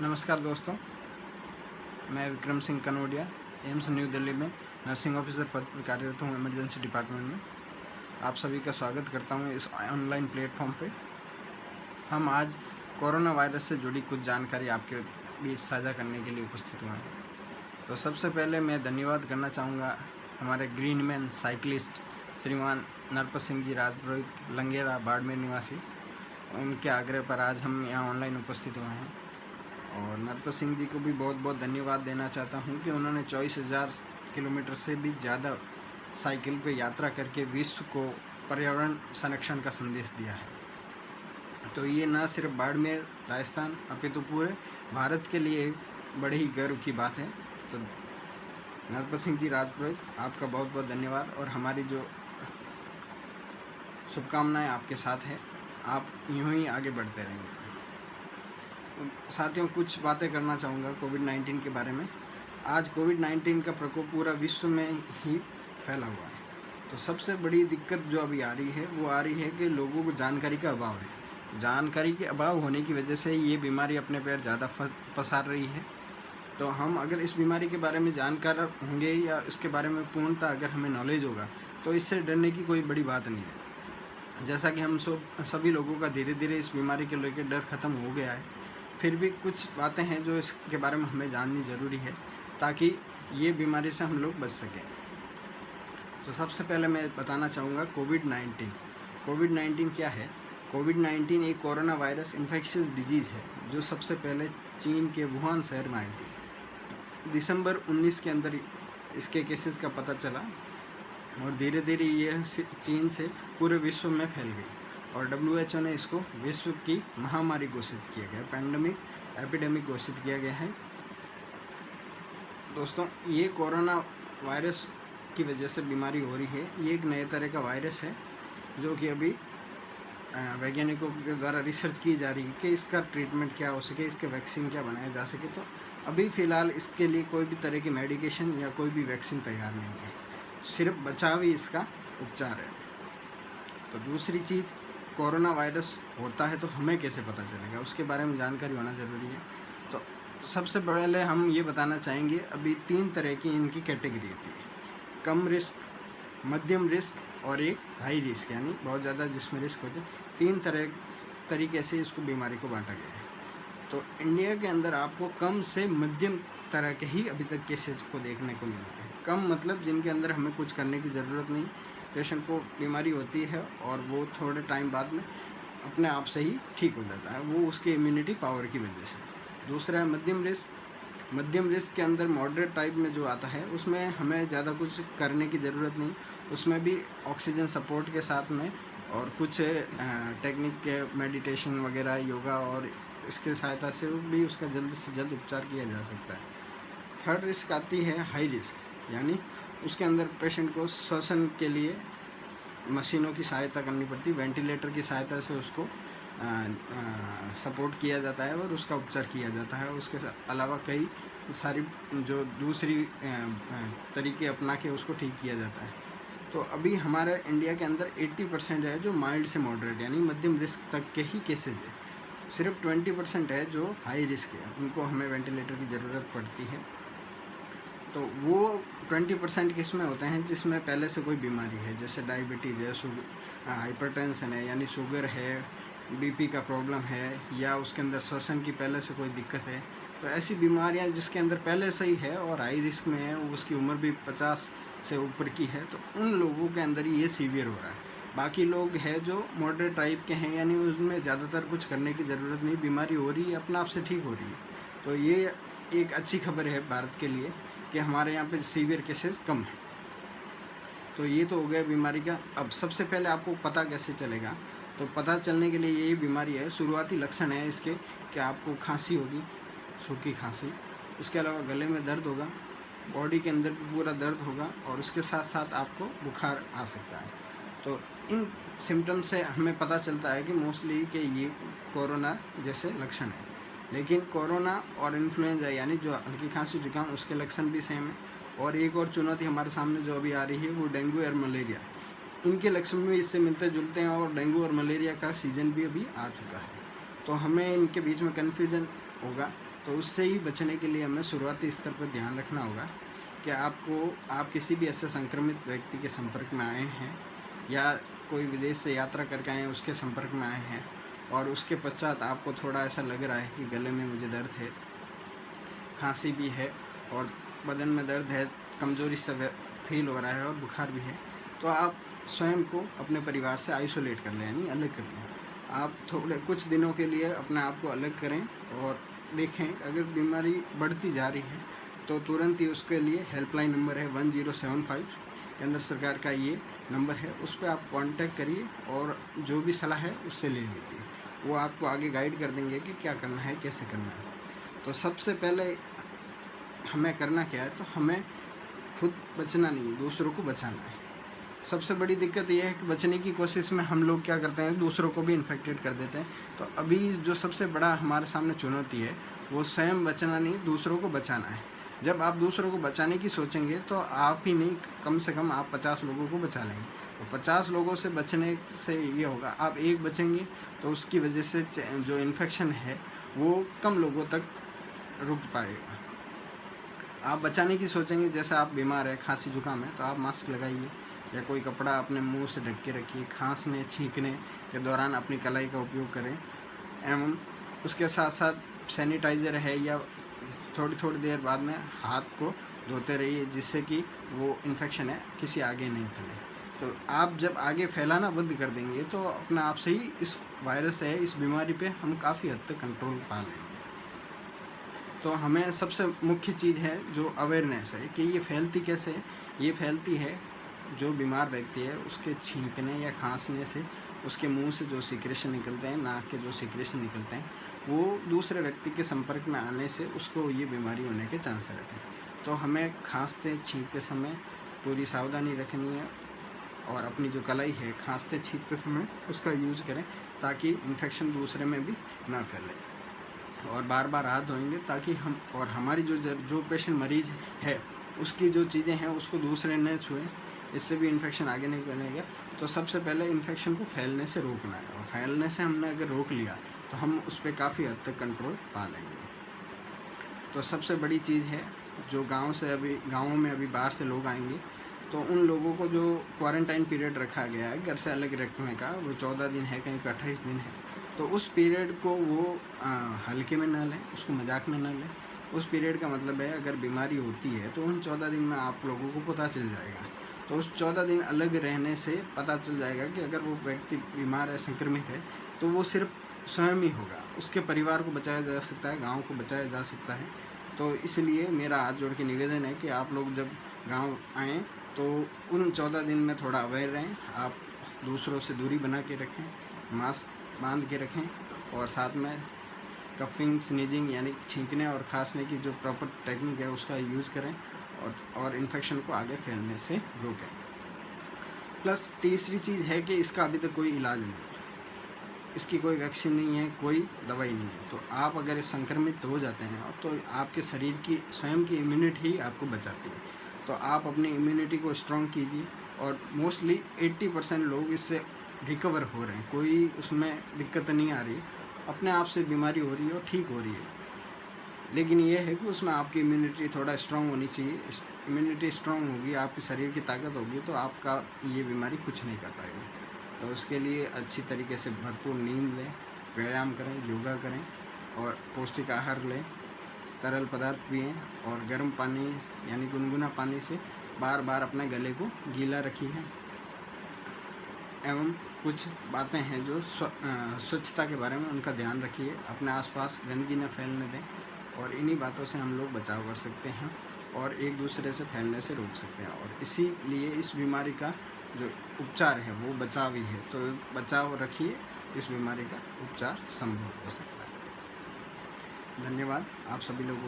नमस्कार दोस्तों, मैं विक्रम सिंह कनोडिया एम्स न्यू दिल्ली में नर्सिंग ऑफिसर पद पर कार्यरत हूँ इमरजेंसी डिपार्टमेंट में। आप सभी का स्वागत करता हूँ इस ऑनलाइन प्लेटफॉर्म पे। हम आज कोरोना वायरस से जुड़ी कुछ जानकारी आपके बीच साझा करने के लिए उपस्थित हुए हैं। तो सबसे पहले मैं धन्यवाद करना चाहूँगा हमारे ग्रीनमैन साइकिलिस्ट श्रीमान नरपत सिंह जी राजपुरोहित लंगेरा बाड़मेर निवासी। उनके आग्रह पर आज हम यहाँ ऑनलाइन उपस्थित हुए हैं और नरपत सिंह जी को भी बहुत बहुत धन्यवाद देना चाहता हूँ कि उन्होंने 24,000 किलोमीटर से भी ज़्यादा साइकिल पर यात्रा करके विश्व को पर्यावरण संरक्षण का संदेश दिया है। तो ये न सिर्फ बाड़मेर राजस्थान अपितु पूरे भारत के लिए बड़े ही गर्व की बात है। तो नरपत सिंह जी राजपुरोहित, आपका बहुत बहुत धन्यवाद और हमारी जो शुभकामनाएं आपके साथ है। आप यूँ ही आगे बढ़ते रहेंगे। साथियों, कुछ बातें करना चाहूँगा कोविड-19 के बारे में। आज कोविड-19 का प्रकोप पूरा विश्व में ही फैला हुआ है। तो सबसे बड़ी दिक्कत जो अभी आ रही है वो आ रही है कि लोगों को जानकारी का अभाव है। जानकारी के अभाव होने की वजह से ये बीमारी अपने पैर ज़्यादा पसार रही है। तो हम अगर इस बीमारी के बारे में जानकार होंगे या इसके बारे में पूर्णतः अगर हमें नॉलेज होगा तो इससे डरने की कोई बड़ी बात नहीं है। जैसा कि हम सभी लोगों का धीरे धीरे इस बीमारी के लेकर डर ख़त्म हो गया है, फिर भी कुछ बातें हैं जो इसके बारे में हमें जाननी ज़रूरी है ताकि ये बीमारी से हम लोग बच सकें। तो सबसे पहले मैं बताना चाहूँगा कोविड-19 क्या है। कोविड-19 एक कोरोना वायरस इन्फेक्शियस डिजीज़ है जो सबसे पहले चीन के वुहान शहर में आई थी। दिसंबर 19 के अंदर इसके केसेस का पता चला और धीरे धीरे यह चीन से पूरे विश्व में फैल गई और WHO ने इसको विश्व की महामारी घोषित किया गया, एपिडेमिक घोषित किया गया है। दोस्तों, ये कोरोना वायरस की वजह से बीमारी हो रही है। ये एक नए तरह का वायरस है जो कि अभी वैज्ञानिकों के द्वारा रिसर्च की जा रही है कि इसका ट्रीटमेंट क्या हो सके, इसके वैक्सीन क्या बनाया जा सके। तो अभी फ़िलहाल इसके लिए कोई भी तरह की मेडिकेशन या कोई भी वैक्सीन तैयार नहीं है, सिर्फ बचाव ही इसका उपचार है। तो दूसरी चीज़, कोरोना वायरस होता है तो हमें कैसे पता चलेगा, उसके बारे में जानकारी होना ज़रूरी है। तो सबसे पहले हम ये बताना चाहेंगे, अभी 3 तरह की इनकी कैटेगरी होती है, कम रिस्क, मध्यम रिस्क और एक हाई रिस्क, यानी बहुत ज़्यादा जिसमें रिस्क होते हैं। 3 तरीके से इसको बीमारी को बांटा गया है। तो इंडिया के अंदर आपको कम से मध्यम तरह के ही अभी तक केसेज को देखने को मिला है। कम मतलब जिनके अंदर हमें कुछ करने की ज़रूरत नहीं, पेशेंट को बीमारी होती है और वो थोड़े टाइम बाद में अपने आप से ही ठीक हो जाता है, वो उसके इम्यूनिटी पावर की वजह से। दूसरा है मध्यम रिस्क। मध्यम रिस्क के अंदर मॉडरेट टाइप में जो आता है उसमें हमें ज़्यादा कुछ करने की ज़रूरत नहीं, उसमें भी ऑक्सीजन सपोर्ट के साथ में और कुछ टेक्निक के मेडिटेशन वगैरह, योगा और इसके सहायता से भी उसका जल्द से जल्द उपचार किया जा सकता है। थर्ड रिस्क आती है हाई रिस्क, यानी उसके अंदर पेशेंट को श्वसन के लिए मशीनों की सहायता करनी पड़ती है, वेंटिलेटर की सहायता से उसको सपोर्ट किया जाता है और उसका उपचार किया जाता है। उसके अलावा कई सारी जो दूसरी तरीके अपना के उसको ठीक किया जाता है। तो अभी हमारे इंडिया के अंदर 80% है जो माइल्ड से मॉडरेट यानी मध्यम रिस्क तक के ही केसेज है। सिर्फ 20% है जो हाई रिस्क है, उनको हमें वेंटिलेटर की ज़रूरत पड़ती है। तो वो 20% किस में होते हैं जिसमें पहले से कोई बीमारी है, जैसे डायबिटीज़ है, हाइपरटेंशन है यानी शुगर है, बीपी का प्रॉब्लम है, या उसके अंदर श्वसन की पहले से कोई दिक्कत है। तो ऐसी बीमारियां जिसके अंदर पहले से ही है और हाई रिस्क में है, उसकी उम्र भी 50 से ऊपर की है, तो उन लोगों के अंदर ही ये सीवियर हो रहा है। बाकी लोग हैं जो मॉडरेट टाइप के हैं, यानी उसमें ज़्यादातर कुछ करने की ज़रूरत नहीं, बीमारी हो रही है अपने आप से ठीक हो रही है। तो ये एक अच्छी खबर है भारत के लिए कि हमारे यहाँ पे सीवियर केसेस कम हैं। तो ये तो हो गया बीमारी का। अब सबसे पहले आपको पता कैसे चलेगा, तो पता चलने के लिए यही बीमारी है, शुरुआती लक्षण है इसके कि आपको खांसी होगी, सूखी खांसी, उसके अलावा गले में दर्द होगा, बॉडी के अंदर पूरा दर्द होगा और उसके साथ साथ आपको बुखार आ सकता है। तो इन सिम्टम्स से हमें पता चलता है कि मोस्टली कि ये कोरोना जैसे लक्षण है। लेकिन कोरोना और इन्फ्लुएंजा यानी जो हल्की खांसी जुकाम, उसके लक्षण भी सेम है। और एक और चुनौती हमारे सामने जो अभी आ रही है वो डेंगू और मलेरिया, इनके लक्षण भी इससे मिलते जुलते हैं और डेंगू और मलेरिया का सीज़न भी अभी आ चुका है। तो हमें इनके बीच में कन्फ्यूज़न होगा तो उससे ही बचने के लिए हमें शुरुआती स्तर पर ध्यान रखना होगा कि आप किसी भी ऐसे संक्रमित व्यक्ति के संपर्क में आए हैं या कोई विदेश से यात्रा करके आए हैं उसके संपर्क में आए हैं और उसके पश्चात आपको थोड़ा ऐसा लग रहा है कि गले में मुझे दर्द है, खांसी भी है और बदन में दर्द है, कमज़ोरी से फील हो रहा है और बुखार भी है, तो आप स्वयं को अपने परिवार से आइसोलेट कर लें, यानी अलग कर लें। आप थोड़े कुछ दिनों के लिए अपने आप को अलग करें और देखें अगर बीमारी बढ़ती जा रही है तो तुरंत ही उसके लिए हेल्पलाइन नंबर है 1075, केंद्र सरकार का ये नंबर है, उस पर आप कांटेक्ट करिए और जो भी सलाह है उससे ले लीजिए। वो आपको आगे गाइड कर देंगे कि क्या करना है, कैसे करना है। तो सबसे पहले हमें करना क्या है, तो हमें खुद बचना नहीं, दूसरों को बचाना है। सबसे बड़ी दिक्कत यह है कि बचने की कोशिश में हम लोग क्या करते हैं, दूसरों को भी इन्फेक्टेड कर देते हैं। तो अभी जो सबसे बड़ा हमारे सामने चुनौती है वो स्वयं बचना नहीं, दूसरों को बचाना है। जब आप दूसरों को बचाने की सोचेंगे तो आप ही नहीं, कम से कम आप 50 लोगों को बचा लेंगे। तो 50 लोगों से बचने से ये होगा, आप एक बचेंगे तो उसकी वजह से जो इन्फेक्शन है वो कम लोगों तक रुक पाएगा। आप बचाने की सोचेंगे, जैसे आप बीमार है, खांसी जुकाम है, तो आप मास्क लगाइए या कोई कपड़ा अपने मुंह से ढक के रखिए। खांसने छींकने के दौरान अपनी कलाई का उपयोग करें एवं उसके साथ साथ सैनिटाइज़र है या थोड़ी थोड़ी देर बाद में हाथ को धोते रहिए, जिससे कि वो इन्फेक्शन है किसी आगे नहीं फैले। तो आप जब आगे फैलाना बंद कर देंगे तो अपने आप से ही इस वायरस है, इस बीमारी पे हम काफ़ी हद तक कंट्रोल पा लेंगे। तो हमें सबसे मुख्य चीज़ है जो अवेयरनेस है कि ये फैलती कैसे है। ये फैलती है जो बीमार व्यक्ति है उसके छींकने या खांसने से, उसके मुंह से जो सीक्रेशन निकलते हैं, नाक के जो सीक्रेशन निकलते हैं, वो दूसरे व्यक्ति के संपर्क में आने से उसको ये बीमारी होने के चांस रहते हैं। तो हमें खांसते छींकते समय पूरी सावधानी रखनी है और अपनी जो कलाई है खांसते छींकते समय उसका यूज करें ताकि इन्फेक्शन दूसरे में भी ना फैले। और बार बार हाथ धोएंगे ताकि हम और हमारी जो पेशेंट मरीज है उसकी जो चीज़ें हैं उसको दूसरे न छुएं, इससे भी इन्फेक्शन आगे नहीं फैलेगा। तो सबसे पहले इन्फेक्शन को फैलने से रोकना है और फैलने से हमने अगर रोक लिया तो हम उस पर काफ़ी हद तक कंट्रोल पा लेंगे। तो सबसे बड़ी चीज़ है जो गाँवों में अभी बाहर से लोग आएंगे तो उन लोगों को जो क्वारंटाइन पीरियड रखा गया है घर से अलग रखने का, वो 14 दिन है, कहीं पे 28 दिन है। तो उस पीरियड को वो हल्के में ना लें, उसको मजाक में ना लें। उस पीरियड का मतलब है अगर बीमारी होती है तो उन 14 दिन में आप लोगों को पता चल जाएगा। तो उस 14 दिन अलग रहने से पता चल जाएगा कि अगर वो व्यक्ति बीमार है, संक्रमित है, तो वो सिर्फ स्वयं ही होगा, उसके परिवार को बचाया जा सकता है, गाँव को बचाया जा सकता है। तो इसलिए मेरा हाथ जोड़ के निवेदन है कि आप लोग जब गाँव आएँ तो उन 14 दिन में थोड़ा अवेयर रहें, आप दूसरों से दूरी बना के रखें, मास्क बांध के रखें और साथ में कफिंग स्नीजिंग यानी छींकने और खांसने की जो प्रॉपर टेक्निक है उसका यूज़ करें और इन्फेक्शन को आगे फैलने से रोकें। प्लस तीसरी चीज़ है कि इसका अभी तक कोई इलाज नहीं है, इसकी कोई वैक्सीन नहीं है, कोई दवाई नहीं है। तो आप अगर संक्रमित हो जाते हैं तो आपके शरीर की स्वयं की इम्यूनिटी ही आपको बचाती है। तो आप अपनी इम्यूनिटी को स्ट्रॉन्ग कीजिए और मोस्टली 80% लोग इससे रिकवर हो रहे हैं, कोई उसमें दिक्कत नहीं आ रही, अपने आप से बीमारी हो रही है और ठीक हो रही है। लेकिन ये है कि उसमें आपकी इम्यूनिटी थोड़ा स्ट्रॉन्ग होनी चाहिए। इम्यूनिटी स्ट्रॉन्ग होगी, आपके शरीर की ताकत होगी तो आपका ये बीमारी कुछ नहीं कर पाएगी। तो उसके लिए अच्छी तरीके से भरपूर नींद लें, व्यायाम करें, योगा करें और पौष्टिक आहार लें, तरल पदार्थ पिएँ और गर्म पानी यानी गुनगुना पानी से बार बार अपने गले को गीला रखिए। एवं कुछ बातें हैं जो स्वच्छता के बारे में, उनका ध्यान रखिए, अपने आसपास गंदगी न फैलने दें और इन्हीं बातों से हम लोग बचाव कर सकते हैं और एक दूसरे से फैलने से रोक सकते हैं। और इसीलिए इस बीमारी का जो उपचार है वो बचाव ही है। तो बचाव रखिए, इस बीमारी का उपचार संभव हो सकता है। धन्यवाद आप सभी लोगों को।